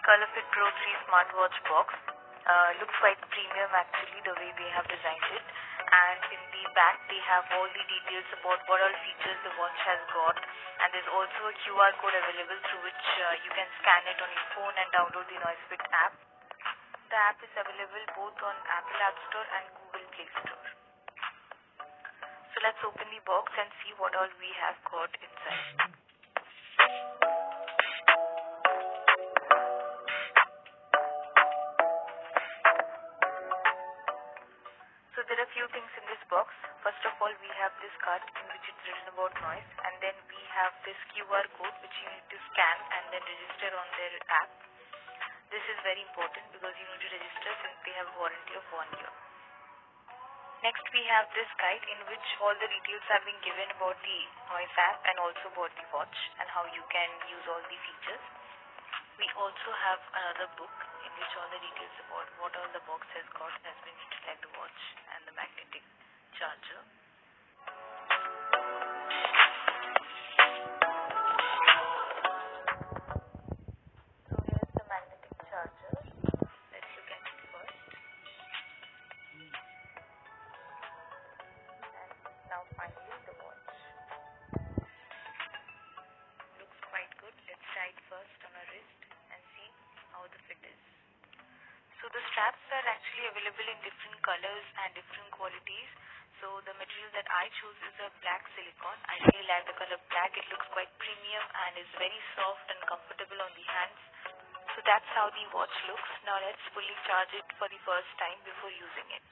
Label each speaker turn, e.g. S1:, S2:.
S1: colourfit Pro 3 smartwatch box. Looks quite premium actually the way they have designed it, and in the back they have all the details about what all features the watch has got, and there's also a QR code available through which you can scan it on your phone and download the Noisefit app. The app is available both on Apple App Store and Google Play Store. So let's open the box and see what all we have got inside. So there are a few things in this box. First of all, we have this card in which it's written about noise, and then we have this QR code which you need to scan and then register on their app. This is very important because you need to register since they have a warranty of 1 year. Next we have this guide in which all the details have been given about the noise app and also about the watch and how you can use all the features. We also have another book in which all the details about what all the box has got has been written, like the watch and the magnetic charger. So here's the magnetic charger. Let's look at it first. And now finally the watch. Looks quite good. Let's try it first on our wrist and see how the fit is. So the straps are actually available in different colors and different qualities. So the material that I chose is a black silicone. I really like the color black. It looks quite premium and is very soft and comfortable on the hands. So that's how the watch looks. Now let's fully charge it for the first time before using it.